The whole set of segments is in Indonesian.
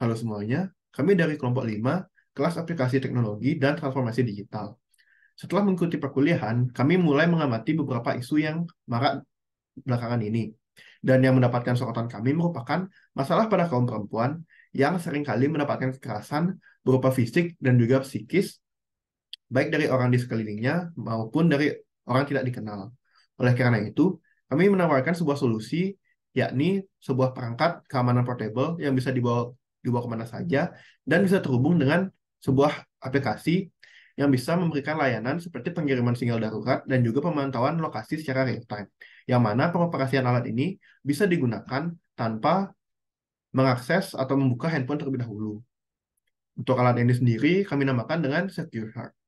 Halo semuanya, kami dari kelompok 5, kelas aplikasi teknologi dan transformasi digital. Setelah mengikuti perkuliahan, kami mulai mengamati beberapa isu yang marak belakangan ini. Dan yang mendapatkan sorotan kami merupakan masalah pada kaum perempuan yang seringkali mendapatkan kekerasan berupa fisik dan juga psikis, baik dari orang di sekelilingnya maupun dari orang tidak dikenal. Oleh karena itu, kami menawarkan sebuah solusi, yakni sebuah perangkat keamanan portable yang bisa dibawa kemana saja dan bisa terhubung dengan sebuah aplikasi yang bisa memberikan layanan seperti pengiriman sinyal darurat dan juga pemantauan lokasi secara real time, yang mana pengoperasian alat ini bisa digunakan tanpa mengakses atau membuka handphone terlebih dahulu. Untuk alat ini sendiri kami namakan dengan Secure Heart.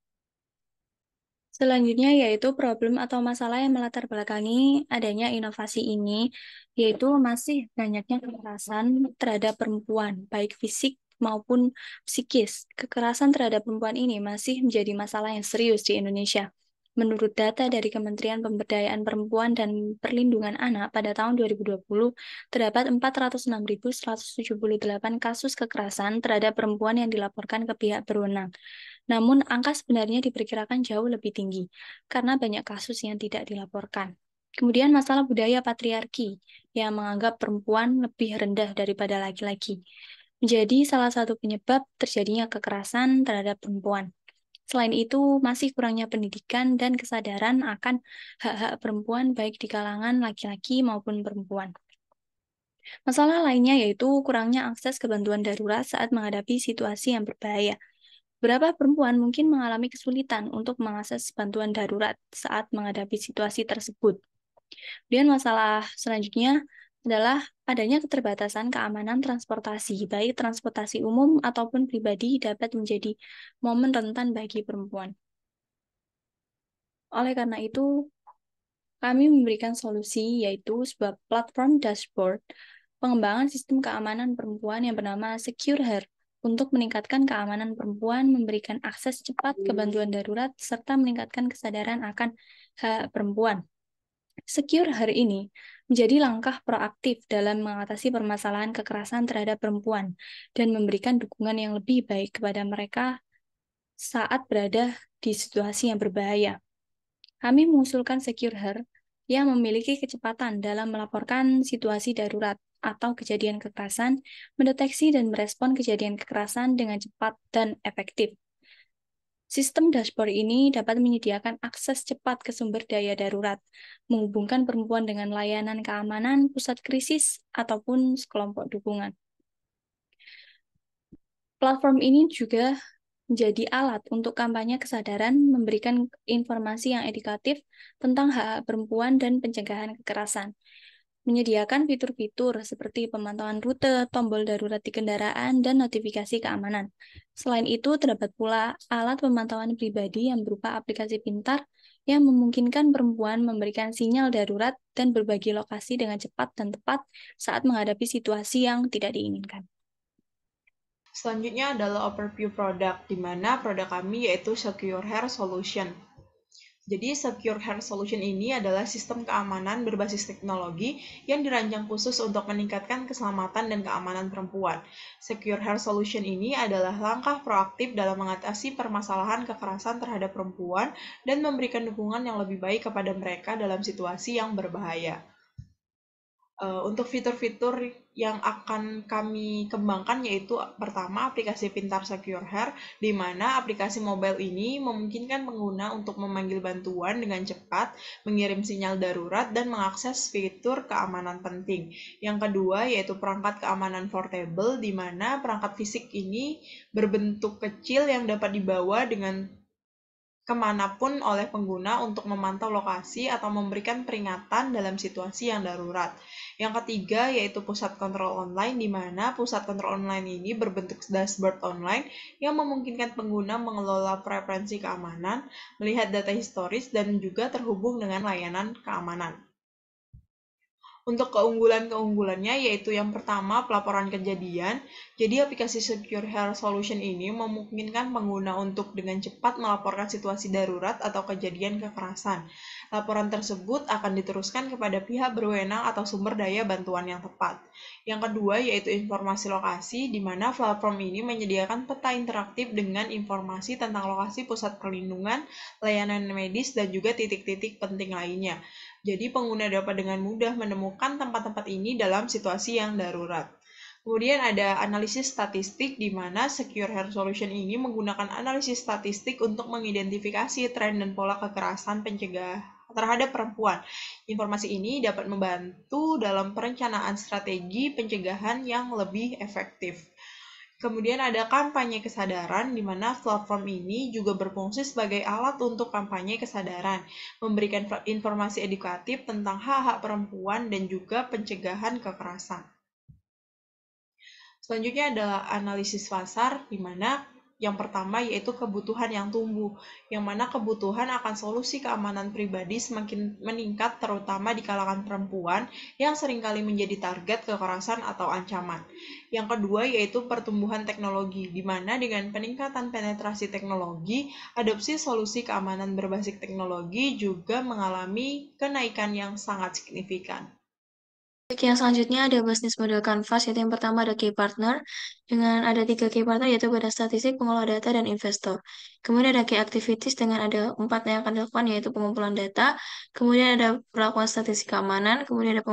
Selanjutnya yaitu problem atau masalah yang melatar belakangi adanya inovasi ini, yaitu masih banyaknya kekerasan terhadap perempuan, baik fisik maupun psikis. Kekerasan terhadap perempuan ini masih menjadi masalah yang serius di Indonesia. Menurut data dari Kementerian Pemberdayaan Perempuan dan Perlindungan Anak pada tahun 2020, terdapat 406.178 kasus kekerasan terhadap perempuan yang dilaporkan ke pihak berwenang. Namun, angka sebenarnya diperkirakan jauh lebih tinggi, karena banyak kasus yang tidak dilaporkan. Kemudian masalah budaya patriarki, yang menganggap perempuan lebih rendah daripada laki-laki, menjadi salah satu penyebab terjadinya kekerasan terhadap perempuan. Selain itu, masih kurangnya pendidikan dan kesadaran akan hak-hak perempuan baik di kalangan laki-laki maupun perempuan. Masalah lainnya yaitu kurangnya akses ke bantuan darurat saat menghadapi situasi yang berbahaya. Beberapa perempuan mungkin mengalami kesulitan untuk mengakses bantuan darurat saat menghadapi situasi tersebut. Kemudian masalah selanjutnya adalah adanya keterbatasan keamanan transportasi, baik transportasi umum ataupun pribadi dapat menjadi momen rentan bagi perempuan. Oleh karena itu, kami memberikan solusi yaitu sebuah platform dashboard pengembangan sistem keamanan perempuan yang bernama Secure Her untuk meningkatkan keamanan perempuan, memberikan akses cepat ke bantuan darurat, serta meningkatkan kesadaran akan hak perempuan. Secure Her ini menjadi langkah proaktif dalam mengatasi permasalahan kekerasan terhadap perempuan dan memberikan dukungan yang lebih baik kepada mereka saat berada di situasi yang berbahaya. Kami mengusulkan Secure Her yang memiliki kecepatan dalam melaporkan situasi darurat atau kejadian kekerasan, mendeteksi dan merespon kejadian kekerasan dengan cepat dan efektif. Sistem dashboard ini dapat menyediakan akses cepat ke sumber daya darurat, menghubungkan perempuan dengan layanan keamanan, pusat krisis, ataupun kelompok dukungan. Platform ini juga menjadi alat untuk kampanye kesadaran, memberikan informasi yang edukatif tentang hak perempuan dan pencegahan kekerasan, menyediakan fitur-fitur seperti pemantauan rute, tombol darurat di kendaraan, dan notifikasi keamanan. Selain itu, terdapat pula alat pemantauan pribadi yang berupa aplikasi pintar yang memungkinkan perempuan memberikan sinyal darurat dan berbagi lokasi dengan cepat dan tepat saat menghadapi situasi yang tidak diinginkan. Selanjutnya adalah overview produk, di mana produk kami yaitu Secure Hair Solution. Jadi Secure Hair Solution ini adalah sistem keamanan berbasis teknologi yang dirancang khusus untuk meningkatkan keselamatan dan keamanan perempuan. Secure Hair Solution ini adalah langkah proaktif dalam mengatasi permasalahan kekerasan terhadap perempuan dan memberikan dukungan yang lebih baik kepada mereka dalam situasi yang berbahaya. Untuk fitur-fitur yang akan kami kembangkan yaitu pertama aplikasi pintar Secure Hair, di mana aplikasi mobile ini memungkinkan pengguna untuk memanggil bantuan dengan cepat, mengirim sinyal darurat, dan mengakses fitur keamanan penting. Yang kedua yaitu perangkat keamanan portable, di mana perangkat fisik ini berbentuk kecil yang dapat dibawa dengan kemanapun oleh pengguna untuk memantau lokasi atau memberikan peringatan dalam situasi yang darurat. Yang ketiga yaitu pusat kontrol online, di mana pusat kontrol online ini berbentuk dashboard online yang memungkinkan pengguna mengelola preferensi keamanan, melihat data historis, dan juga terhubung dengan layanan keamanan. Untuk keunggulan-keunggulannya yaitu yang pertama pelaporan kejadian. Jadi aplikasi Secure Hair Solution ini memungkinkan pengguna untuk dengan cepat melaporkan situasi darurat atau kejadian kekerasan. Laporan tersebut akan diteruskan kepada pihak berwenang atau sumber daya bantuan yang tepat. Yang kedua yaitu informasi lokasi, di mana platform ini menyediakan peta interaktif dengan informasi tentang lokasi pusat perlindungan, layanan medis, dan juga titik-titik penting lainnya. Jadi pengguna dapat dengan mudah menemukan tempat-tempat ini dalam situasi yang darurat. Kemudian ada analisis statistik, di mana Secure Health Solution ini menggunakan analisis statistik untuk mengidentifikasi tren dan pola kekerasan pencegah terhadap perempuan. Informasi ini dapat membantu dalam perencanaan strategi pencegahan yang lebih efektif. Kemudian ada kampanye kesadaran, di mana platform ini juga berfungsi sebagai alat untuk kampanye kesadaran, memberikan informasi edukatif tentang hak-hak perempuan dan juga pencegahan kekerasan. Selanjutnya adalah analisis pasar, di mana yang pertama yaitu kebutuhan yang tumbuh, yang mana kebutuhan akan solusi keamanan pribadi semakin meningkat terutama di kalangan perempuan yang seringkali menjadi target kekerasan atau ancaman. Yang kedua yaitu pertumbuhan teknologi, di mana dengan peningkatan penetrasi teknologi, adopsi solusi keamanan berbasis teknologi juga mengalami kenaikan yang sangat signifikan. Yang selanjutnya ada bisnis model Canvas, yaitu yang pertama ada key partner, dengan ada 3 key partner, yaitu badan statistik, pengelola data, dan investor. Kemudian ada key activities dengan ada 4 yang akan dilakukan, yaitu pengumpulan data, kemudian ada melakukan statistik keamanan, kemudian ada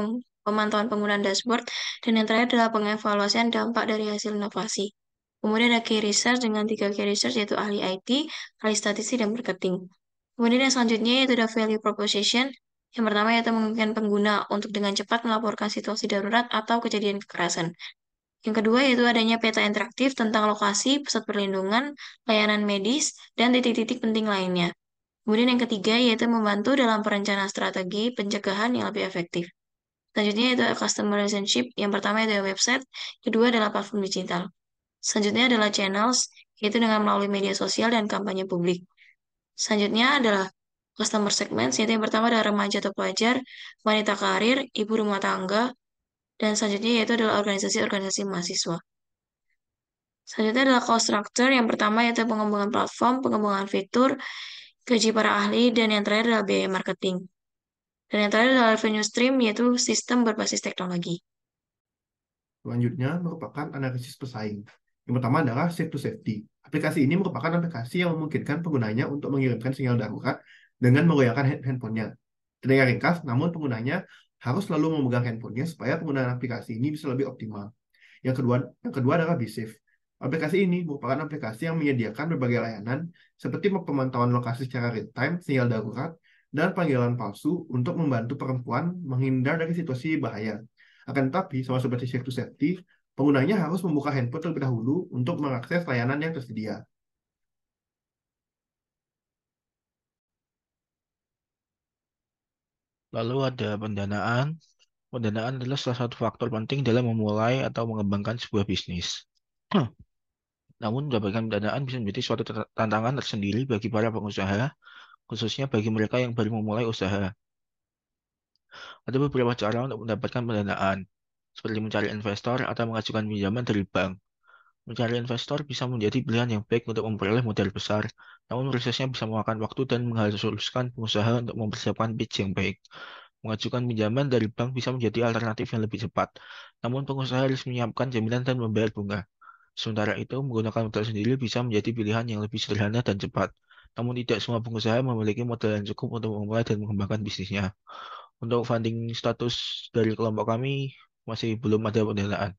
pemantauan penggunaan dashboard, dan yang terakhir adalah pengevaluasian dampak dari hasil inovasi. Kemudian ada key research dengan 3 key research, yaitu ahli IT, ahli statistik, dan marketing. Kemudian yang selanjutnya yaitu ada value proposition. Yang pertama yaitu memungkinkan pengguna untuk dengan cepat melaporkan situasi darurat atau kejadian kekerasan. Yang kedua yaitu adanya peta interaktif tentang lokasi, pusat perlindungan, layanan medis, dan titik-titik penting lainnya. Kemudian yang ketiga yaitu membantu dalam perencanaan strategi pencegahan yang lebih efektif. Selanjutnya yaitu customer relationship. Yang pertama yaitu website, kedua adalah platform digital. Selanjutnya adalah channels, yaitu dengan melalui media sosial dan kampanye publik. Selanjutnya adalah customer segment, yaitu yang pertama adalah remaja atau pelajar, wanita karir, ibu rumah tangga, dan selanjutnya yaitu adalah organisasi-organisasi mahasiswa. Selanjutnya adalah cost structure, yang pertama yaitu pengembangan platform, pengembangan fitur, gaji para ahli, dan yang terakhir adalah biaya marketing. Dan yang terakhir adalah revenue stream, yaitu sistem berbasis teknologi. Selanjutnya merupakan analisis pesaing. Yang pertama adalah Safe to Safety. Aplikasi ini merupakan aplikasi yang memungkinkan penggunanya untuk mengirimkan sinyal darurat dengan menggoyangkan handphonenya. Terdengar ringkas, namun penggunanya harus selalu memegang handphonenya supaya penggunaan aplikasi ini bisa lebih optimal. Yang kedua adalah BeSafe. Aplikasi ini merupakan aplikasi yang menyediakan berbagai layanan seperti pemantauan lokasi secara real-time, sinyal darurat, dan panggilan palsu untuk membantu perempuan menghindar dari situasi bahaya. Akan tetapi, sama seperti Safe to Safety, penggunanya harus membuka handphone terlebih dahulu untuk mengakses layanan yang tersedia. Lalu ada pendanaan. Pendanaan adalah salah satu faktor penting dalam memulai atau mengembangkan sebuah bisnis. Namun, mendapatkan pendanaan bisa menjadi suatu tantangan tersendiri bagi para pengusaha, khususnya bagi mereka yang baru memulai usaha. Ada beberapa cara untuk mendapatkan pendanaan, seperti mencari investor atau mengajukan pinjaman dari bank. Mencari investor bisa menjadi pilihan yang baik untuk memperoleh modal besar, namun prosesnya bisa memakan waktu dan mengharuskan pengusaha untuk mempersiapkan pitch yang baik. Mengajukan pinjaman dari bank bisa menjadi alternatif yang lebih cepat, namun pengusaha harus menyiapkan jaminan dan membayar bunga. Sementara itu, menggunakan modal sendiri bisa menjadi pilihan yang lebih sederhana dan cepat, namun tidak semua pengusaha memiliki modal yang cukup untuk memulai dan mengembangkan bisnisnya. Untuk funding status dari kelompok kami, masih belum ada pendanaan.